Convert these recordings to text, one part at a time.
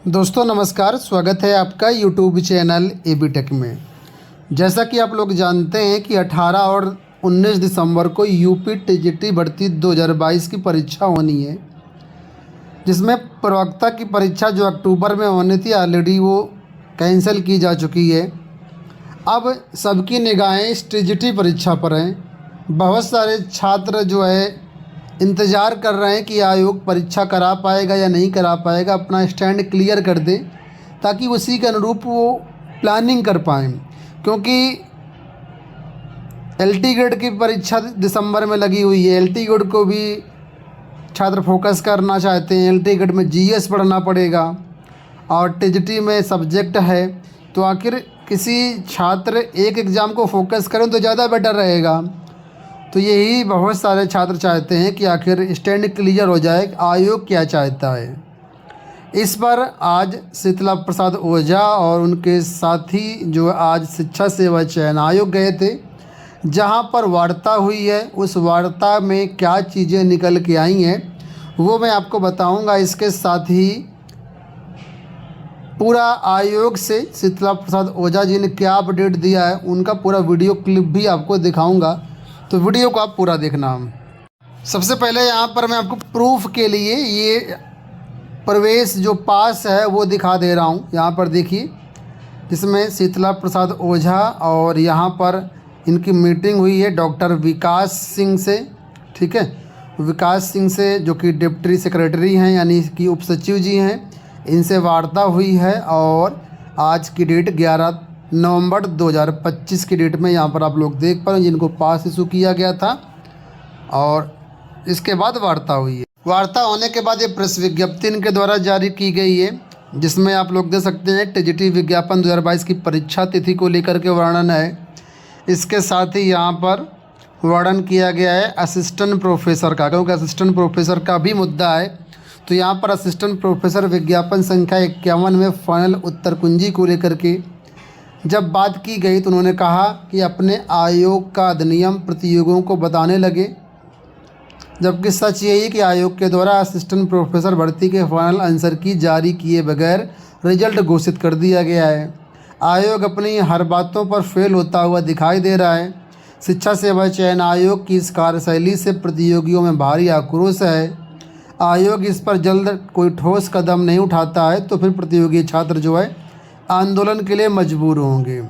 दोस्तों नमस्कार, स्वागत है आपका यूट्यूब चैनल एबी टेक में। जैसा कि आप लोग जानते हैं कि 18 और 19 दिसंबर को यूपी टीजीटी भर्ती 2022 की परीक्षा होनी है, जिसमें प्रवक्ता की परीक्षा जो अक्टूबर में होनी थी ऑलरेडी वो कैंसिल की जा चुकी है। अब सबकी निगाहें इस टीजीटी परीक्षा पर हैं। बहुत सारे छात्र जो है इंतज़ार कर रहे हैं कि आयोग परीक्षा करा पाएगा या नहीं करा पाएगा, अपना स्टैंड क्लियर कर दे ताकि उसी के अनुरूप वो प्लानिंग कर पाएँ। क्योंकि एलटी ग्रेड की परीक्षा दिसंबर में लगी हुई है। एलटी ग्रेड को भी छात्र फोकस करना चाहते हैं। एलटी ग्रेड में जीएस पढ़ना पड़ेगा और टीजीटी में सब्जेक्ट है, तो आखिर किसी छात्र एक एग्ज़ाम को फोकस करें तो ज़्यादा बेटर रहेगा। तो यही बहुत सारे छात्र चाहते हैं कि आखिर स्टैंड क्लियर हो जाए, आयोग क्या चाहता है। इस पर आज शीतला प्रसाद ओझा और उनके साथी जो आज शिक्षा सेवा चयन आयोग गए थे, जहां पर वार्ता हुई है। उस वार्ता में क्या चीज़ें निकल के आई हैं वो मैं आपको बताऊंगा। इसके साथ ही पूरा आयोग से शीतला प्रसाद ओझा जी ने क्या अपडेट दिया है, उनका पूरा वीडियो क्लिप भी आपको दिखाऊंगा, तो वीडियो को आप पूरा देखना। सबसे पहले यहाँ पर मैं आपको प्रूफ के लिए ये प्रवेश जो पास है वो दिखा दे रहा हूँ। यहाँ पर देखिए, इसमें शीतला प्रसाद ओझा और यहाँ पर इनकी मीटिंग हुई है डॉक्टर विकास सिंह से। ठीक है, विकास सिंह से जो कि डिप्टी सेक्रेटरी हैं, यानी कि उप सचिव जी हैं, इनसे वार्ता हुई है। और आज की डेट 11 नवंबर 2025 की डेट में यहाँ पर आप लोग देख पा रहे हैं जिनको पास इशू किया गया था। और इसके बाद वार्ता हुई है। वार्ता होने के बाद ये प्रेस विज्ञप्ति इनके द्वारा जारी की गई है, जिसमें आप लोग देख सकते हैं टीजीटी विज्ञापन 2022 की परीक्षा तिथि को लेकर के वर्णन है। इसके साथ ही यहाँ पर वर्णन किया गया है असिस्टेंट प्रोफेसर का, क्योंकि असिस्टेंट प्रोफेसर का भी मुद्दा है। तो यहाँ पर असिस्टेंट प्रोफेसर विज्ञापन संख्या 51 में फाइनल उत्तर कुंजी को लेकर के जब बात की गई, तो उन्होंने कहा कि अपने आयोग का अधिनियम प्रतियोगियों को बताने लगे, जबकि सच यही कि आयोग के द्वारा असिस्टेंट प्रोफेसर भर्ती के फाइनल आंसर की जारी किए बगैर रिजल्ट घोषित कर दिया गया है। आयोग अपनी हर बातों पर फेल होता हुआ दिखाई दे रहा है। शिक्षा सेवा चयन आयोग की इस कार्यशैली से प्रतियोगियों में भारी आक्रोश है। आयोग इस पर जल्द कोई ठोस कदम नहीं उठाता है तो फिर प्रतियोगी छात्र जो है आंदोलन के लिए मजबूर होंगे।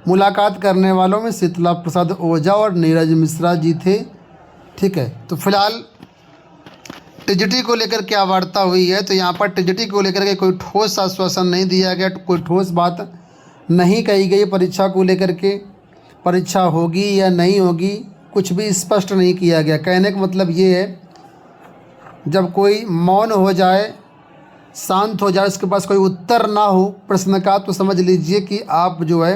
मुलाकात करने वालों में शीतला प्रसाद ओझा और नीरज मिश्रा जी थे। ठीक है, तो फिलहाल टीजीटी को लेकर क्या वार्ता हुई है, तो यहाँ पर टीजीटी को लेकर के कोई ठोस आश्वासन नहीं दिया गया, कोई ठोस बात नहीं कही गई। परीक्षा को लेकर के परीक्षा होगी या नहीं होगी कुछ भी स्पष्ट नहीं किया गया। कहने का मतलब ये है, जब कोई मौन हो जाए, शांत हो जाए, उसके पास कोई उत्तर ना हो प्रश्न का, तो समझ लीजिए कि आप जो है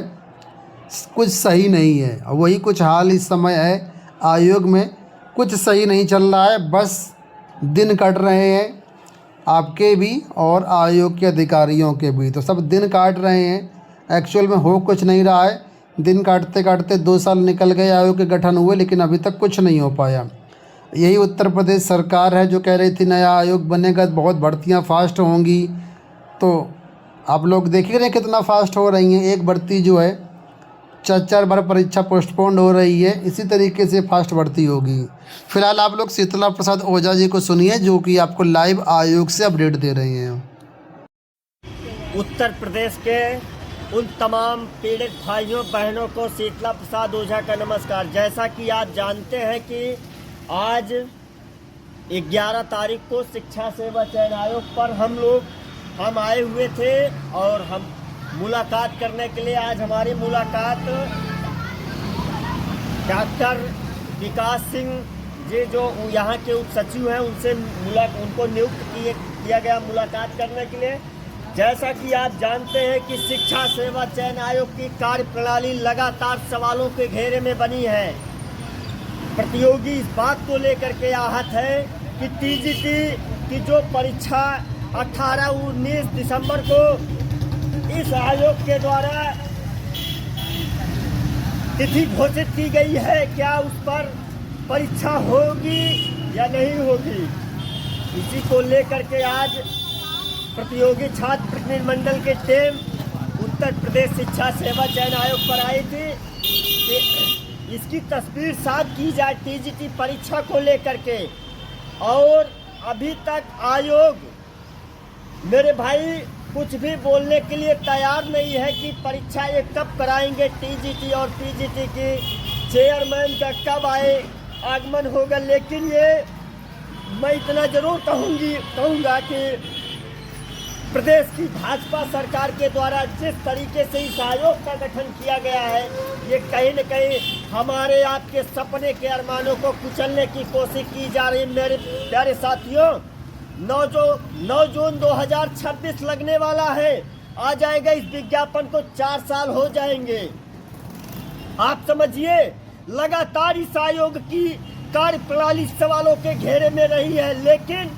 कुछ सही नहीं है। वही कुछ हाल इस समय है आयोग में, कुछ सही नहीं चल रहा है। बस दिन कट रहे हैं आपके भी और आयोग के अधिकारियों के भी, तो सब दिन काट रहे हैं। एक्चुअल में हो कुछ नहीं रहा है। दिन काटते काटते 2 साल निकल गए आयोग के गठन हुए, लेकिन अभी तक कुछ नहीं हो पाया। यही उत्तर प्रदेश सरकार है जो कह रही थी नया आयोग बनेगा, बहुत भर्तियां फास्ट होंगी। तो आप लोग देख ही रहे हैं कितना फास्ट हो रही हैं। एक भर्ती जो है 4 बार परीक्षा पोस्टपोन्ड हो रही है, इसी तरीके से फास्ट भर्ती होगी। फिलहाल आप लोग शीतला प्रसाद ओझा जी को सुनिए, जो कि आपको लाइव आयोग से अपडेट दे रहे हैं। उत्तर प्रदेश के उन तमाम पीड़ित भाइयों बहनों को शीतला प्रसाद ओझा का नमस्कार। जैसा कि आप जानते हैं कि आज 11 तारीख को शिक्षा सेवा चयन आयोग पर हम आए हुए थे और हम मुलाकात करने के लिए आज हमारी मुलाकात डॉक्टर विकास सिंह जी जो यहाँ के उप सचिव हैं उनसे उनको नियुक्त किया गया मुलाकात करने के लिए। जैसा कि आप जानते हैं कि शिक्षा सेवा चयन आयोग की कार्यप्रणाली लगातार सवालों के घेरे में बनी है। प्रतियोगी इस बात को लेकर के आहत है कि टीजीटी की जो परीक्षा 18-19 दिसंबर को इस आयोग के द्वारा तिथि घोषित की गई है, क्या उस पर परीक्षा होगी या नहीं होगी, इसी को लेकर के आज प्रतियोगी छात्र प्रतिनिधिमंडल के टीम उत्तर प्रदेश शिक्षा सेवा चयन आयोग पर आई थी कि इसकी तस्वीर साफ की जाए टीजीटी परीक्षा को लेकर के। और अभी तक आयोग मेरे भाई कुछ भी बोलने के लिए तैयार नहीं है कि परीक्षा ये कब कराएंगे, टीजीटी और पीजीटी की चेयरमैन का कब आगमन होगा। लेकिन ये मैं इतना जरूर कहूँगा कि प्रदेश की भाजपा सरकार के द्वारा जिस तरीके से इस आयोग का गठन किया गया है, ये कहीं न कहीं हमारे आपके सपने के अरमानों को कुचलने की कोशिश की जा रही है। मेरे प्यारे साथियों, 9 जून 2026 लगने वाला है, आ जाएगा इस विज्ञापन को 4 साल हो जाएंगे। आप समझिए, लगातार इस आयोग की कार्यप्रणाली सवालों के घेरे में रही है। लेकिन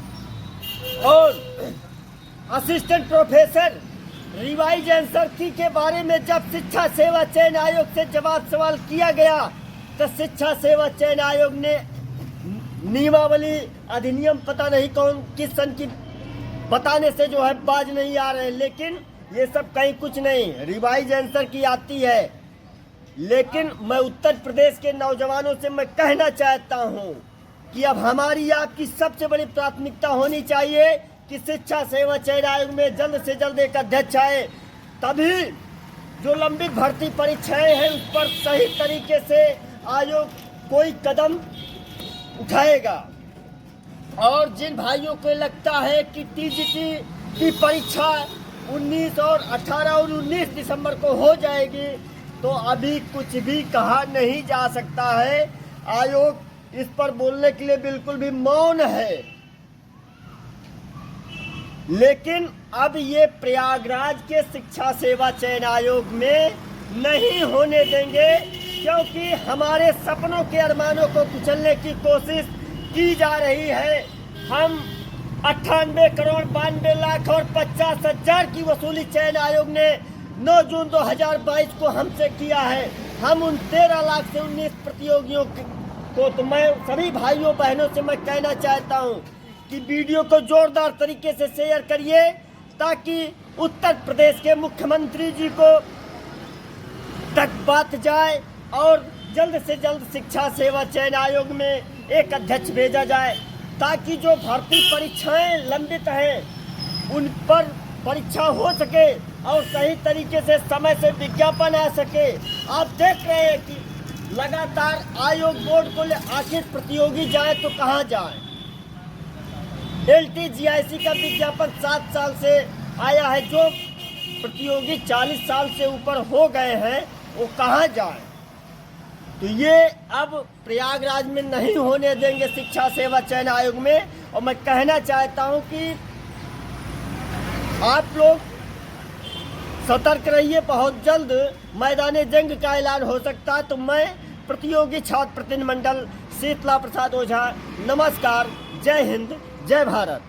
और असिस्टेंट प्रोफेसर रिवाइज आंसर की के बारे में जब शिक्षा सेवा चयन आयोग से जवाब सवाल किया गया तो शिक्षा सेवा चयन आयोग ने नियमावली अधिनियम पता नहीं कौन किस सन की बताने से जो है बाज नहीं आ रहे। लेकिन ये सब कहीं कुछ नहीं, रिवाइज आंसर की आती है। लेकिन मैं उत्तर प्रदेश के नौजवानों से मैं कहना चाहता हूं कि अब हमारी आपकी सबसे बड़ी प्राथमिकता होनी चाहिए कि शिक्षा सेवा चयन आयोग में जल्द से जल्द एक अध्यक्ष आए, तभी जो लंबित भर्ती परीक्षाएं हैं उस पर सही तरीके से आयोग कोई कदम उठाएगा। और जिन भाइयों को लगता है कि टीजीटी की परीक्षा 18 और 19 दिसंबर को हो जाएगी, तो अभी कुछ भी कहा नहीं जा सकता है। आयोग इस पर बोलने के लिए बिल्कुल भी मौन है। लेकिन अब ये प्रयागराज के शिक्षा सेवा चयन आयोग में नहीं होने देंगे, क्योंकि हमारे सपनों के अरमानों को कुचलने की कोशिश की जा रही है। हम 98 करोड़ 92 लाख और 50,000 की वसूली चयन आयोग ने 9 जून 2022 को हमसे किया है। हम उन 13 लाख से 19 प्रतियोगियों को, तो मैं सभी भाइयों बहनों से मैं कहना चाहता हूं कि वीडियो को जोरदार तरीके से शेयर करिए, ताकि उत्तर प्रदेश के मुख्यमंत्री जी को तक बात जाए और जल्द से जल्द शिक्षा सेवा चयन आयोग में एक अध्यक्ष भेजा जाए, ताकि जो भर्ती परीक्षाएं लंबित हैं उन पर परीक्षा हो सके और सही तरीके से समय से विज्ञापन आ सके। आप देख रहे हैं कि लगातार आयोग बोर्ड को आखिर प्रतियोगी जाए तो कहाँ जाए। LTGIC का विज्ञापन 7 साल से आया है, जो प्रतियोगी 40 साल से ऊपर हो गए हैं वो कहाँ जाए। तो ये अब प्रयागराज में नहीं होने देंगे शिक्षा सेवा चयन आयोग में। और मैं कहना चाहता हूं कि आप लोग सतर्क रहिए, बहुत जल्द मैदान जंग का ऐलान हो सकता है। तो मैं प्रतियोगी छात्र प्रतिनिधिमंडल शीतला प्रसाद ओझा, नमस्कार, जय हिंद, जय भारत।